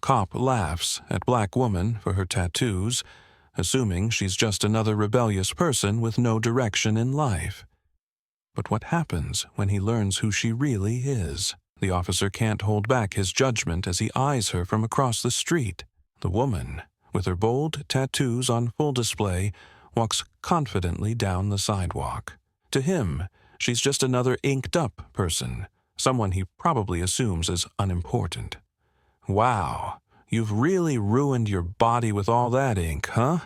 Cop laughs at black woman for her tattoos, assuming she's just another rebellious person with no direction in life. But what happens when he learns who she really is? The officer can't hold back his judgment as he eyes her from across the street. The woman, with her bold tattoos on full display, walks confidently down the sidewalk. To him, she's just another inked-up person, someone he probably assumes as unimportant. "Wow, you've really ruined your body with all that ink, huh?"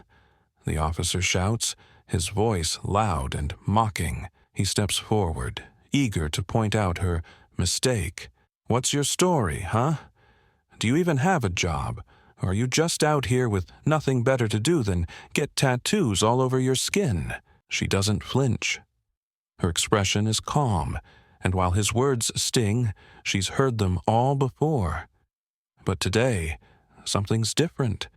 the officer shouts, his voice loud and mocking. He steps forward, eager to point out her mistake. "What's your story, huh? Do you even have a job? Or are you just out here with nothing better to do than get tattoos all over your skin?" She doesn't flinch. Her expression is calm, and while his words sting, she's heard them all before. But today, something's different.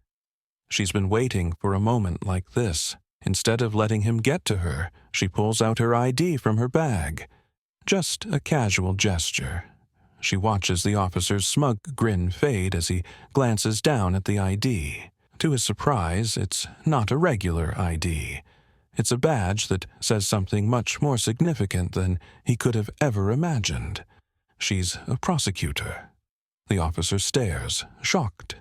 She's been waiting for a moment like this. Instead of letting him get to her, she pulls out her ID from her bag. Just a casual gesture. She watches the officer's smug grin fade as he glances down at the ID. To his surprise, it's not a regular ID. It's a badge that says something much more significant than he could have ever imagined. She's a prosecutor. The officer stares, shocked.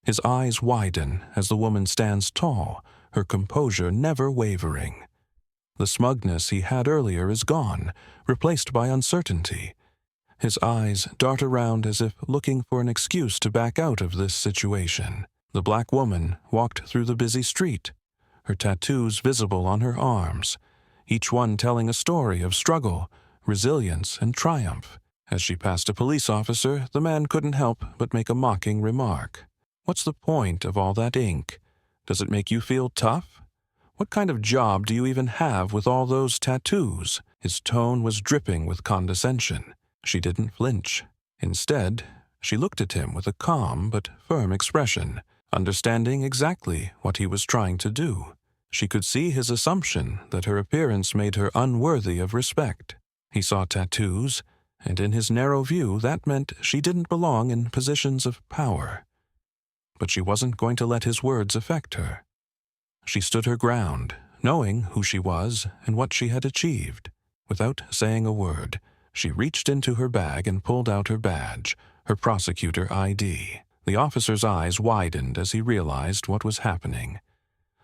His eyes widen as the woman stands tall, her composure never wavering. The smugness he had earlier is gone, replaced by uncertainty. His eyes dart around as if looking for an excuse to back out of this situation. The black woman walked through the busy street, her tattoos visible on her arms, each one telling a story of struggle, resilience, and triumph. As she passed a police officer, the man couldn't help but make a mocking remark. "What's the point of all that ink? Does it make you feel tough? What kind of job do you even have with all those tattoos?" His tone was dripping with condescension. She didn't flinch. Instead, she looked at him with a calm but firm expression, understanding exactly what he was trying to do. She could see his assumption that her appearance made her unworthy of respect. He saw tattoos, and in his narrow view that meant she didn't belong in positions of power. But she wasn't going to let his words affect her. She stood her ground, knowing who she was and what she had achieved. Without saying a word, she reached into her bag and pulled out her badge, her prosecutor ID. The officer's eyes widened as he realized what was happening.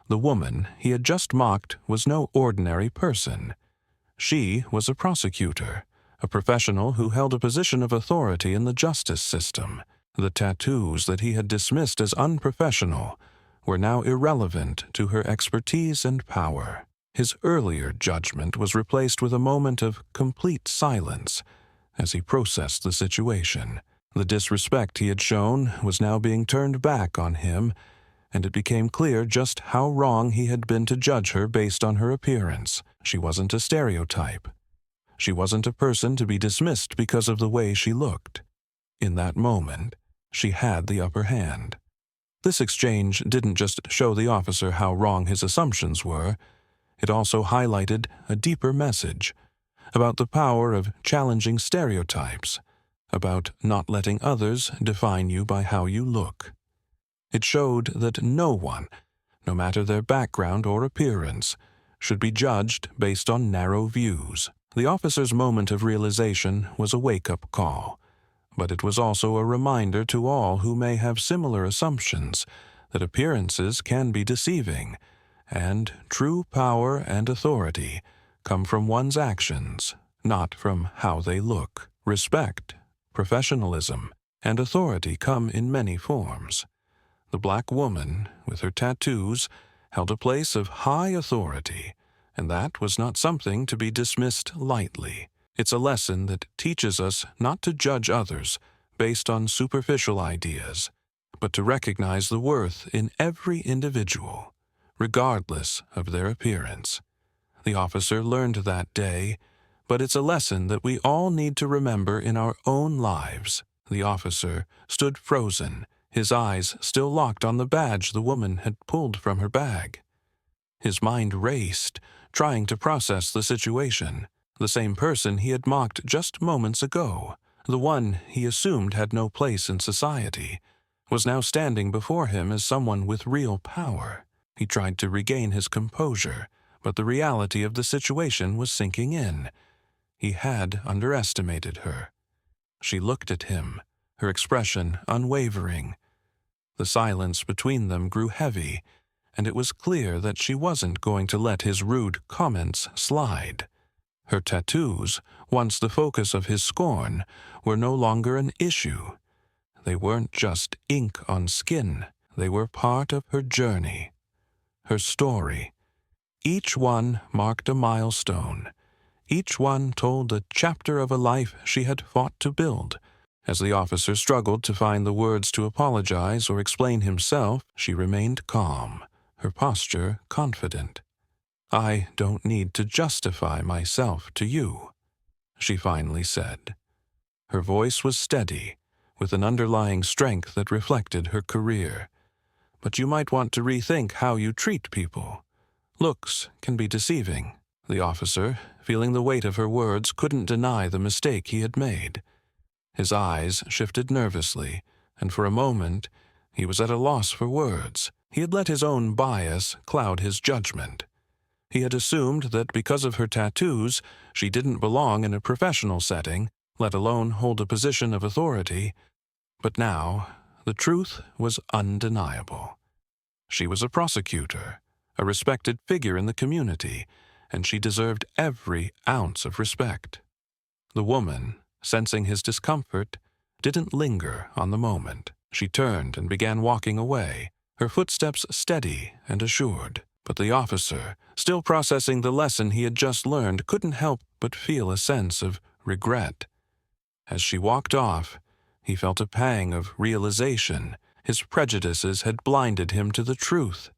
The woman he had just mocked was no ordinary person. She was a prosecutor, a professional who held a position of authority in the justice system. The tattoos that he had dismissed as unprofessional were now irrelevant to her expertise and power. His earlier judgment was replaced with a moment of complete silence as he processed the situation. The disrespect he had shown was now being turned back on him, and it became clear just how wrong he had been to judge her based on her appearance. She wasn't a stereotype. She wasn't a person to be dismissed because of the way she looked. In that moment, she had the upper hand. This exchange didn't just show the officer how wrong his assumptions were, it also highlighted a deeper message about the power of challenging stereotypes, about not letting others define you by how you look. It showed that no one, no matter their background or appearance, should be judged based on narrow views. The officer's moment of realization was a wake-up call, but it was also a reminder to all who may have similar assumptions that appearances can be deceiving, and true power and authority come from one's actions, not from how they look. Respect, professionalism, and authority come in many forms. The black woman, with her tattoos, held a place of high authority, and that was not something to be dismissed lightly. It's a lesson that teaches us not to judge others based on superficial ideas, but to recognize the worth in every individual, regardless of their appearance. The officer learned that day, but it's a lesson that we all need to remember in our own lives. The officer stood frozen, his eyes still locked on the badge the woman had pulled from her bag. His mind raced, trying to process the situation. The same person he had mocked just moments ago, the one he assumed had no place in society, was now standing before him as someone with real power. He tried to regain his composure, but the reality of the situation was sinking in. He had underestimated her. She looked at him, her expression unwavering. The silence between them grew heavy, and it was clear that she wasn't going to let his rude comments slide. Her tattoos, once the focus of his scorn, were no longer an issue. They weren't just ink on skin. They were part of her journey, her story. Each one marked a milestone. Each one told a chapter of a life she had fought to build. As the officer struggled to find the words to apologize or explain himself, she remained calm, her posture confident. "I don't need to justify myself to you," she finally said. Her voice was steady, with an underlying strength that reflected her career. "But you might want to rethink how you treat people. Looks can be deceiving." The officer, feeling the weight of her words, couldn't deny the mistake he had made. His eyes shifted nervously, and for a moment he was at a loss for words. He had let his own bias cloud his judgment. He had assumed that because of her tattoos, she didn't belong in a professional setting, let alone hold a position of authority. But now, the truth was undeniable. She was a prosecutor, a respected figure in the community, and she deserved every ounce of respect. The woman, sensing his discomfort, didn't linger on the moment. She turned and began walking away, her footsteps steady and assured. But the officer, still processing the lesson he had just learned, couldn't help but feel a sense of regret. As she walked off, he felt a pang of realization. His prejudices had blinded him to the truth.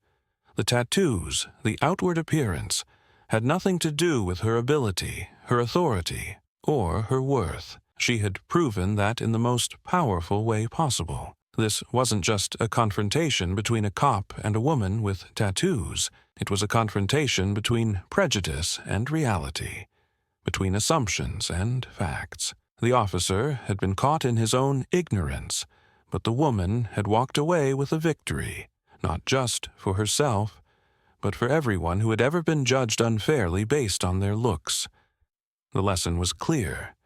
The tattoos, the outward appearance, had nothing to do with her ability, her authority, or her worth. She had proven that in the most powerful way possible. This wasn't just a confrontation between a cop and a woman with tattoos. It was a confrontation between prejudice and reality, between assumptions and facts. The officer had been caught in his own ignorance, but the woman had walked away with a victory, not just for herself, but for everyone who had ever been judged unfairly based on their looks. The lesson was clear.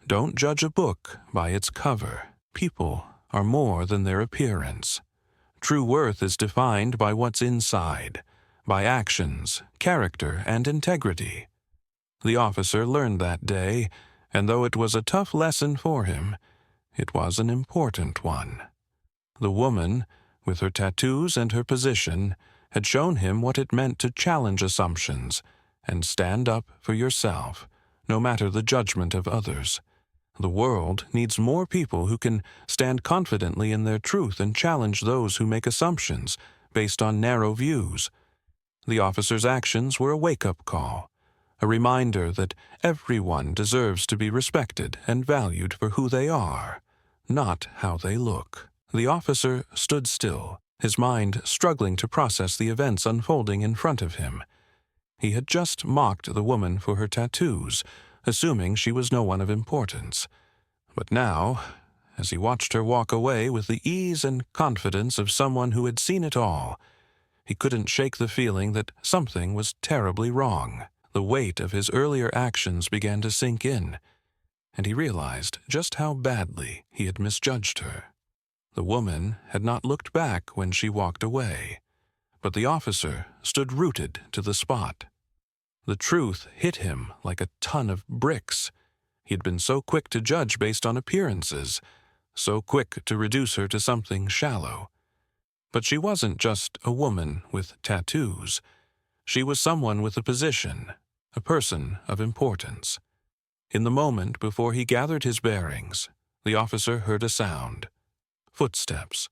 Don't judge a book by its cover. People are more than their appearance. True worth is defined by what's inside, by actions, character, and integrity. The officer learned that day, and though it was a tough lesson for him, it was an important one. The woman, with her tattoos and her position, had shown him what it meant to challenge assumptions and stand up for yourself, no matter the judgment of others. The world needs more people who can stand confidently in their truth and challenge those who make assumptions based on narrow views. The officer's actions were a wake-up call, a reminder that everyone deserves to be respected and valued for who they are, not how they look. The officer stood still, his mind struggling to process the events unfolding in front of him. He had just mocked the woman for her tattoos, assuming she was no one of importance. But now, as he watched her walk away with the ease and confidence of someone who had seen it all, he couldn't shake the feeling that something was terribly wrong. The weight of his earlier actions began to sink in, and he realized just how badly he had misjudged her. The woman had not looked back when she walked away, but the officer stood rooted to the spot. The truth hit him like a ton of bricks. He had been so quick to judge based on appearances, so quick to reduce her to something shallow. But she wasn't just a woman with tattoos. She was someone with a position, a person of importance. In the moment before he gathered his bearings, the officer heard a sound. Footsteps.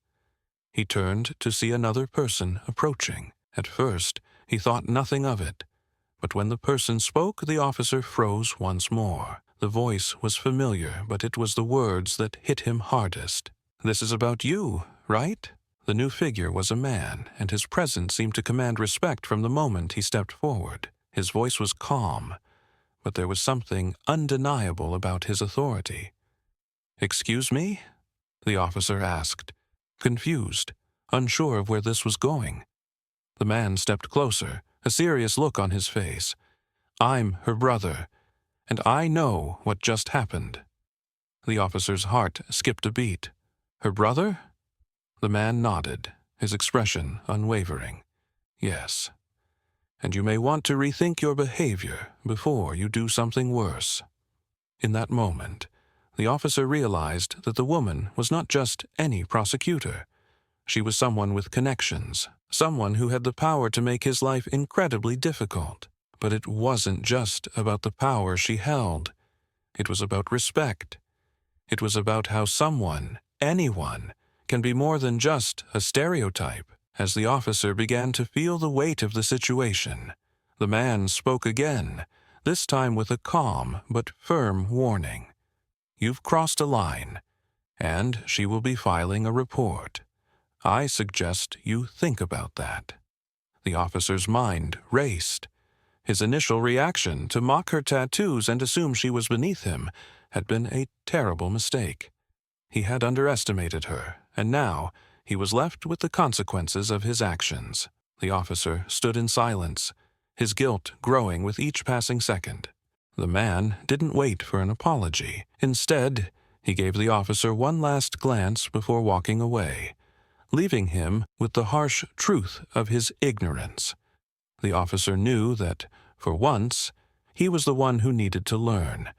He turned to see another person approaching. At first, he thought nothing of it. But when the person spoke, the officer froze once more. The voice was familiar, but it was the words that hit him hardest. "This is about you, right?" The new figure was a man, and his presence seemed to command respect from the moment he stepped forward. His voice was calm, but there was something undeniable about his authority. "Excuse me?" the officer asked, confused, unsure of where this was going. The man stepped closer, a serious look on his face. "I'm her brother, and I know what just happened." The officer's heart skipped a beat. "Her brother?" The man nodded, his expression unwavering. "Yes. And you may want to rethink your behavior before you do something worse." In that moment, the officer realized that the woman was not just any prosecutor. She was someone with connections, someone who had the power to make his life incredibly difficult. But it wasn't just about the power she held. It was about respect. It was about how someone, anyone, can be more than just a stereotype. As the officer began to feel the weight of the situation, the man spoke again, this time with a calm but firm warning. "You've crossed a line, and she will be filing a report. I suggest you think about that." The officer's mind raced. His initial reaction to mock her tattoos and assume she was beneath him had been a terrible mistake. He had underestimated her, and now he was left with the consequences of his actions. The officer stood in silence, his guilt growing with each passing second. The man didn't wait for an apology. Instead, he gave the officer one last glance before walking away, leaving him with the harsh truth of his ignorance. The officer knew that, for once, he was the one who needed to learn.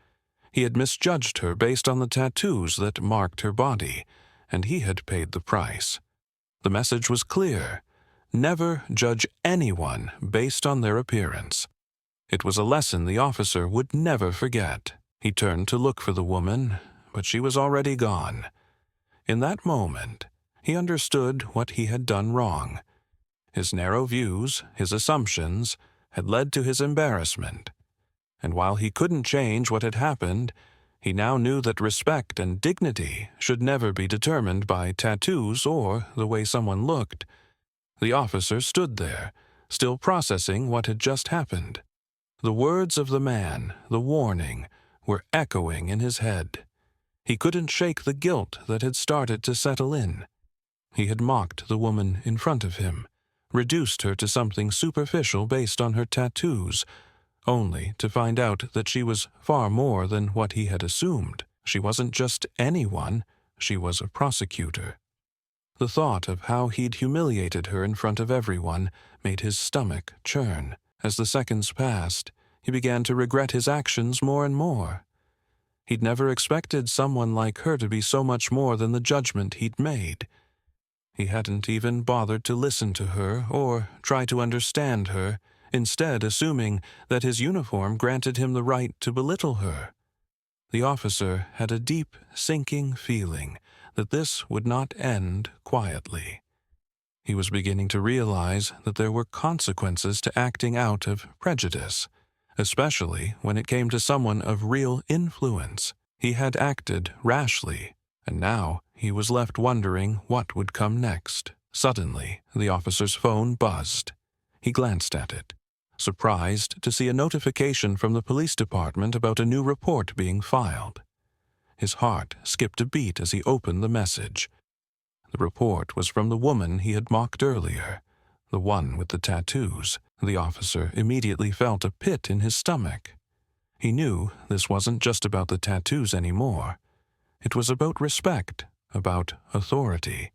He had misjudged her based on the tattoos that marked her body, and he had paid the price. The message was clear: never judge anyone based on their appearance. It was a lesson the officer would never forget. He turned to look for the woman, but she was already gone. In that moment, he understood what he had done wrong. His narrow views, his assumptions, had led to his embarrassment. And while he couldn't change what had happened, he now knew that respect and dignity should never be determined by tattoos or the way someone looked. The officer stood there, still processing what had just happened. The words of the man, the warning, were echoing in his head. He couldn't shake the guilt that had started to settle in. He had mocked the woman in front of him, reduced her to something superficial based on her tattoos, only to find out that she was far more than what he had assumed. She wasn't just anyone, she was a prosecutor. The thought of how he'd humiliated her in front of everyone made his stomach churn. As the seconds passed, he began to regret his actions more and more. He'd never expected someone like her to be so much more than the judgment he'd made. He hadn't even bothered to listen to her or try to understand her, instead assuming that his uniform granted him the right to belittle her. The officer had a deep, sinking feeling that this would not end quietly. He was beginning to realize that there were consequences to acting out of prejudice, especially when it came to someone of real influence. He had acted rashly, and now he was left wondering what would come next. Suddenly, the officer's phone buzzed. He glanced at it, surprised to see a notification from the police department about a new report being filed. His heart skipped a beat as he opened the message. The report was from the woman he had mocked earlier, the one with the tattoos. The officer immediately felt a pit in his stomach. He knew this wasn't just about the tattoos anymore. It was about respect, about authority,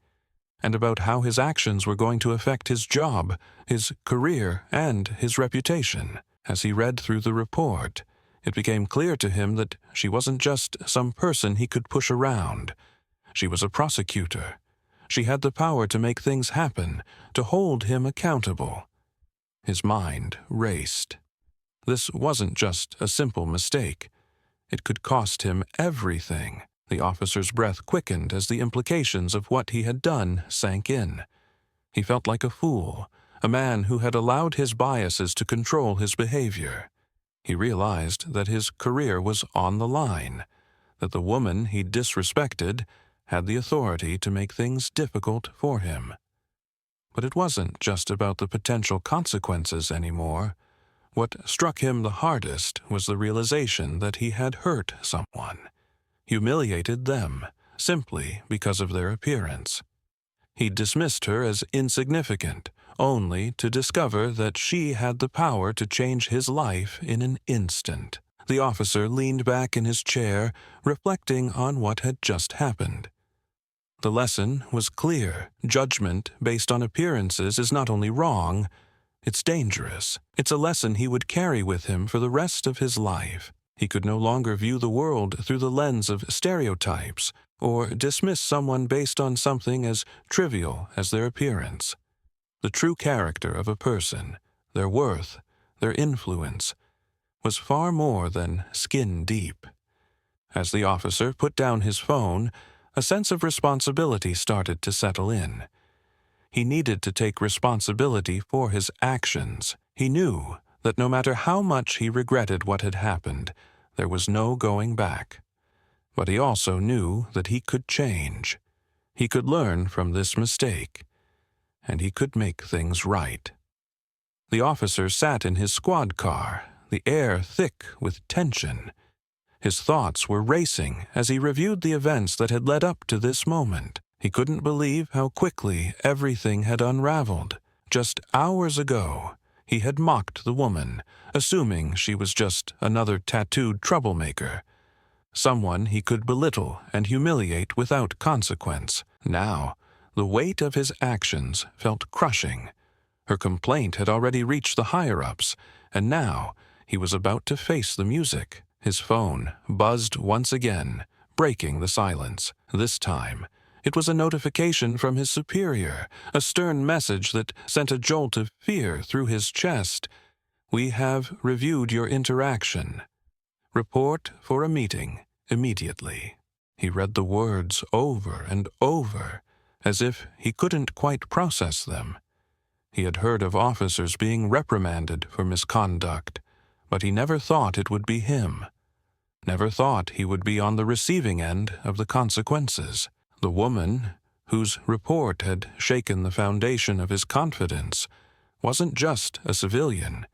and about how his actions were going to affect his job, his career, and his reputation. As he read through the report, it became clear to him that she wasn't just some person he could push around. She was a prosecutor. She had the power to make things happen, to hold him accountable. His mind raced. This wasn't just a simple mistake. It could cost him everything. The officer's breath quickened as the implications of what he had done sank in. He felt like a fool, a man who had allowed his biases to control his behavior. He realized that his career was on the line, that the woman he disrespected had the authority to make things difficult for him. But it wasn't just about the potential consequences anymore. What struck him the hardest was the realization that he had hurt someone, humiliated them, simply because of their appearance. He dismissed her as insignificant, only to discover that she had the power to change his life in an instant. The officer leaned back in his chair, reflecting on what had just happened. The lesson was clear. Judgment based on appearances is not only wrong, it's dangerous. It's a lesson he would carry with him for the rest of his life. He could no longer view the world through the lens of stereotypes or dismiss someone based on something as trivial as their appearance. The true character of a person, their worth, their influence, was far more than skin deep. As the officer put down his phone, a sense of responsibility started to settle in. He needed to take responsibility for his actions. He knew that no matter how much he regretted what had happened, there was no going back. But he also knew that he could change. He could learn from this mistake, and he could make things right. The officer sat in his squad car, the air thick with tension. His thoughts were racing as he reviewed the events that had led up to this moment. He couldn't believe how quickly everything had unraveled. Just hours ago, he had mocked the woman, assuming she was just another tattooed troublemaker, someone he could belittle and humiliate without consequence. Now, the weight of his actions felt crushing. Her complaint had already reached the higher-ups, and now he was about to face the music. His phone buzzed once again, breaking the silence. This time, it was a notification from his superior, a stern message that sent a jolt of fear through his chest. "We have reviewed your interaction. Report for a meeting immediately." He read the words over and over, as if he couldn't quite process them. He had heard of officers being reprimanded for misconduct, but he never thought it would be him. Never thought he would be on the receiving end of the consequences. The woman, whose report had shaken the foundation of his confidence, wasn't just a civilian.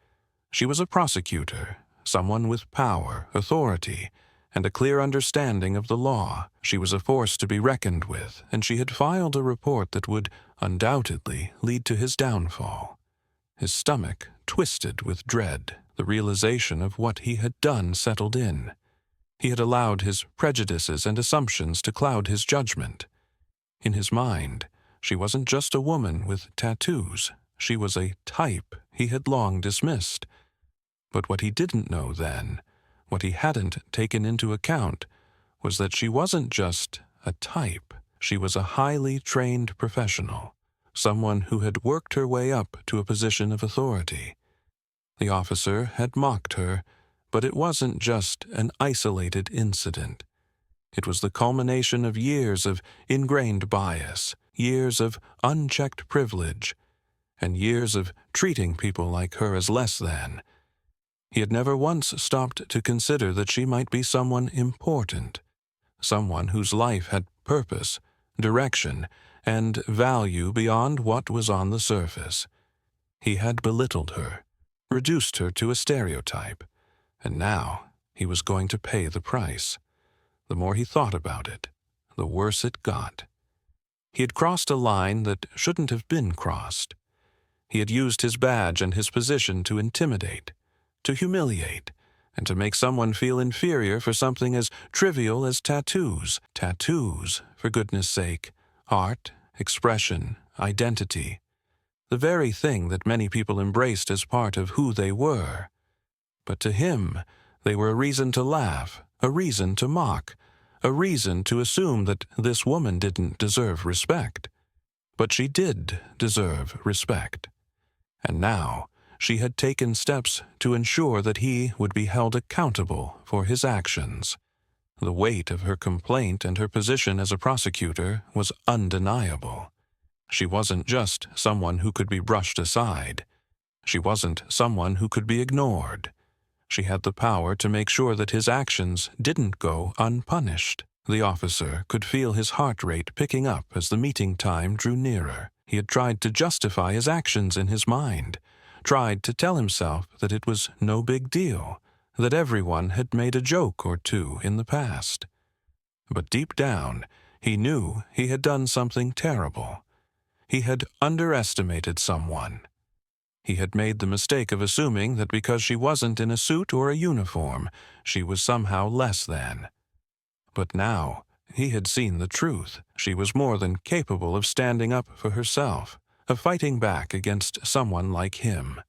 She was a prosecutor, someone with power, authority, and a clear understanding of the law. She was a force to be reckoned with, and she had filed a report that would undoubtedly lead to his downfall. His stomach twisted with dread. The realization of what he had done settled in. He had allowed his prejudices and assumptions to cloud his judgment. In his mind, she wasn't just a woman with tattoos. She was a type he had long dismissed. But what he didn't know then, what he hadn't taken into account, was that she wasn't just a type. She was a highly trained professional, someone who had worked her way up to a position of authority. The officer had mocked her, but it wasn't just an isolated incident. It was the culmination of years of ingrained bias, years of unchecked privilege, and years of treating people like her as less than. He had never once stopped to consider that she might be someone important, someone whose life had purpose, direction, and value beyond what was on the surface. He had belittled her, reduced her to a stereotype, and now he was going to pay the price. The more he thought about it, the worse it got. He had crossed a line that shouldn't have been crossed. He had used his badge and his position to intimidate, to humiliate, and to make someone feel inferior for something as trivial as tattoos. Tattoos, for goodness sake. Art, expression, identity. The very thing that many people embraced as part of who they were. But to him, they were a reason to laugh, a reason to mock, a reason to assume that this woman didn't deserve respect. But she did deserve respect. And now, she had taken steps to ensure that he would be held accountable for his actions. The weight of her complaint and her position as a prosecutor was undeniable. She wasn't just someone who could be brushed aside. She wasn't someone who could be ignored. She had the power to make sure that his actions didn't go unpunished. The officer could feel his heart rate picking up as the meeting time drew nearer. He had tried to justify his actions in his mind, tried to tell himself that it was no big deal, that everyone had made a joke or two in the past. But deep down, he knew he had done something terrible. He had underestimated someone. He had made the mistake of assuming that because she wasn't in a suit or a uniform, she was somehow less than. But now, he had seen the truth. She was more than capable of standing up for herself, of fighting back against someone like him.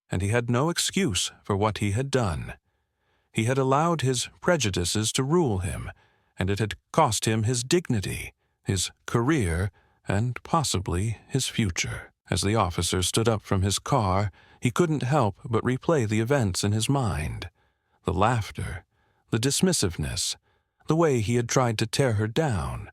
And he had no excuse for what he had done. He had allowed his prejudices to rule him, and it had cost him his dignity, his career, and possibly his future. As the officer stood up from his car, he couldn't help but replay the events in his mind. The laughter, the dismissiveness, the way he had tried to tear her down.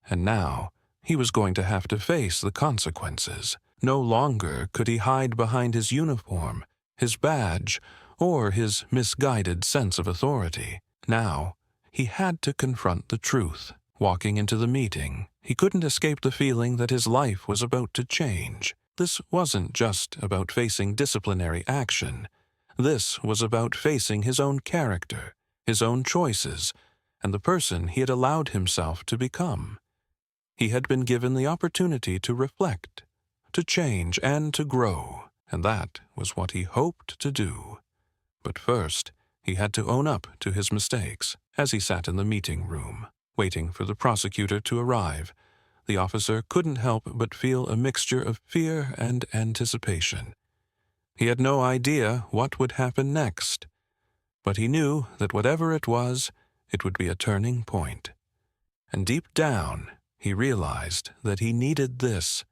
And now, he was going to have to face the consequences. No longer could he hide behind his uniform, his badge, or his misguided sense of authority. Now, he had to confront the truth. Walking into the meeting, he couldn't escape the feeling that his life was about to change. This wasn't just about facing disciplinary action. This was about facing his own character, his own choices, and the person he had allowed himself to become. He had been given the opportunity to reflect, to change, and to grow, and that was what he hoped to do. But first, he had to own up to his mistakes. As he sat in the meeting room, waiting for the prosecutor to arrive, the officer couldn't help but feel a mixture of fear and anticipation. He had no idea what would happen next, but he knew that whatever it was, it would be a turning point. And deep down, he realized that he needed this.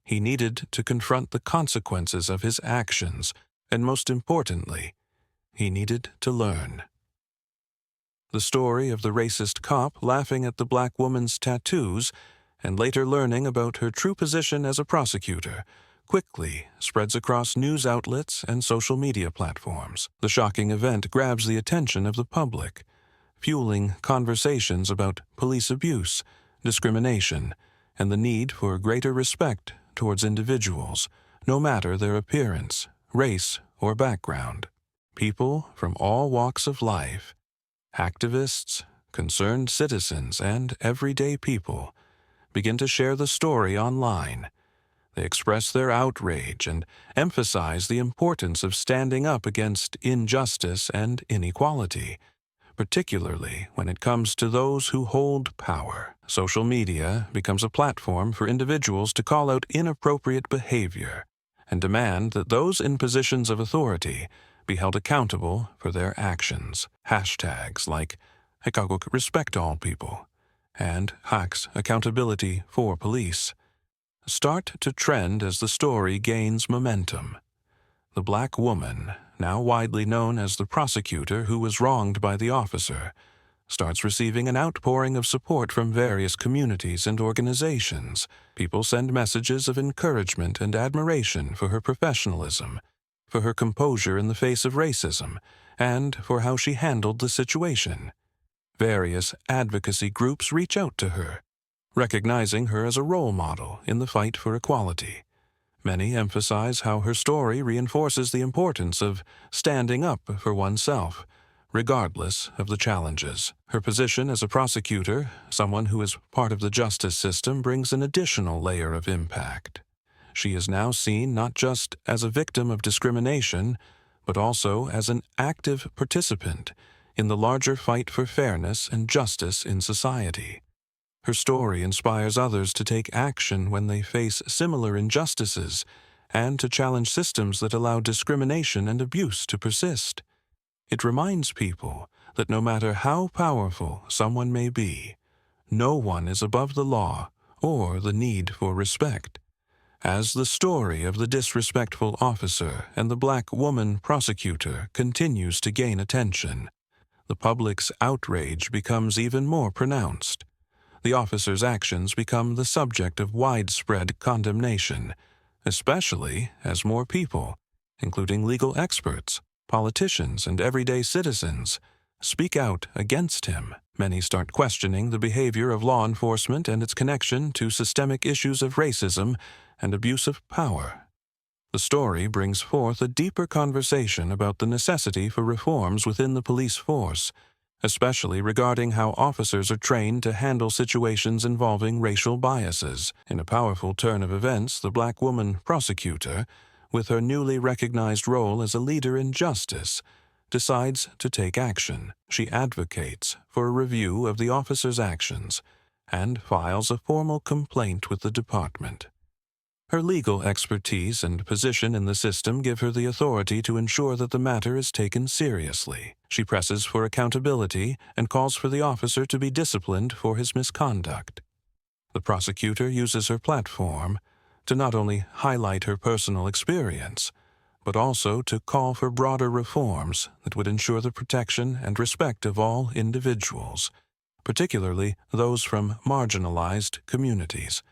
He needed to confront the consequences of his actions, and most importantly, he needed to learn. The story of the racist cop laughing at the black woman's tattoos and later learning about her true position as a prosecutor quickly spreads across news outlets and social media platforms. The shocking event grabs the attention of the public, fueling conversations about police abuse, discrimination, and the need for greater respect towards individuals, no matter their appearance, race, or background. People from all walks of life, activists, concerned citizens, and everyday people, begin to share the story online. They express their outrage and emphasize the importance of standing up against injustice and inequality, particularly when it comes to those who hold power. Social media becomes a platform for individuals to call out inappropriate behavior and demand that those in positions of authority be held accountable for their actions. Hashtags like #respect all people and #accountability for police start to trend as the story gains momentum. The black woman, now widely known as the prosecutor who was wronged by the officer, starts receiving an outpouring of support from various communities and organizations. People send messages of encouragement and admiration for her professionalism, for her composure in the face of racism, and for how she handled the situation. Various advocacy groups reach out to her, recognizing her as a role model in the fight for equality. Many emphasize how her story reinforces the importance of standing up for oneself, regardless of the challenges. Her position as a prosecutor, someone who is part of the justice system, brings an additional layer of impact. She is now seen not just as a victim of discrimination, but also as an active participant in the larger fight for fairness and justice in society. Her story inspires others to take action when they face similar injustices and to challenge systems that allow discrimination and abuse to persist. It reminds people that no matter how powerful someone may be, no one is above the law or the need for respect. As the story of the disrespectful officer and the black woman prosecutor continues to gain attention, the public's outrage becomes even more pronounced. The officer's actions become the subject of widespread condemnation, especially as more people, including legal experts, politicians, and everyday citizens, speak out against him. Many start questioning the behavior of law enforcement and its connection to systemic issues of racism and abuse of power. The story brings forth a deeper conversation about the necessity for reforms within the police force especially regarding how officers are trained to handle situations involving racial biases. In a powerful turn of events, the black woman prosecutor, with her newly recognized role as a leader in justice, decides to take action. She advocates for a review of the officer's actions and files a formal complaint with the department. Her legal expertise and position in the system give her the authority to ensure that the matter is taken seriously. She presses for accountability and calls for the officer to be disciplined for his misconduct. The prosecutor uses her platform to not only highlight her personal experience, but also to call for broader reforms that would ensure the protection and respect of all individuals, particularly those from marginalized communities.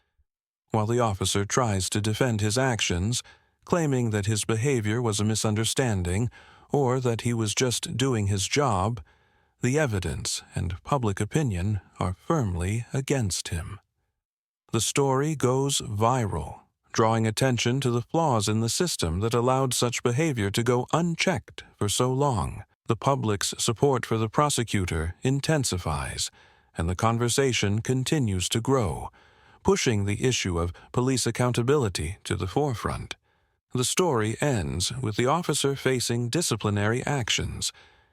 While the officer tries to defend his actions, claiming that his behavior was a misunderstanding or that he was just doing his job, the evidence and public opinion are firmly against him. The story goes viral, drawing attention to the flaws in the system that allowed such behavior to go unchecked for so long. The public's support for the prosecutor intensifies, and the conversation continues to grow, pushing the issue of police accountability to the forefront. The story ends with the officer facing disciplinary actions,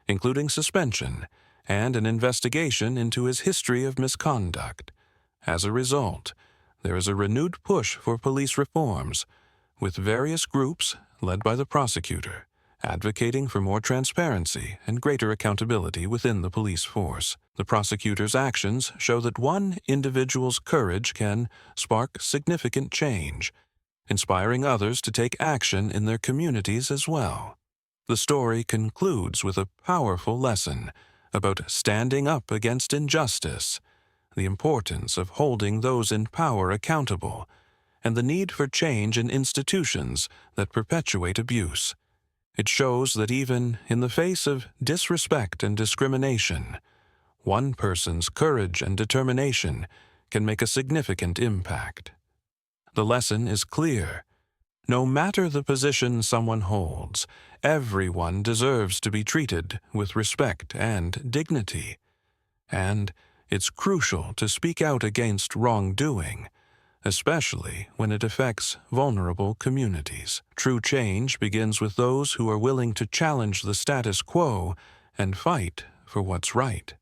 including suspension and an investigation into his history of misconduct. As a result, there is a renewed push for police reforms, with various groups, led by the prosecutor, advocating for more transparency and greater accountability within the police force. The prosecutor's actions show that one individual's courage can spark significant change, inspiring others to take action in their communities as well. The story concludes with a powerful lesson about standing up against injustice, the importance of holding those in power accountable, and the need for change in institutions that perpetuate abuse. It shows that even in the face of disrespect and discrimination, one person's courage and determination can make a significant impact. The lesson is clear. No matter the position someone holds, everyone deserves to be treated with respect and dignity. And it's crucial to speak out against wrongdoing, especially when it affects vulnerable communities. True change begins with those who are willing to challenge the status quo and fight for what's right.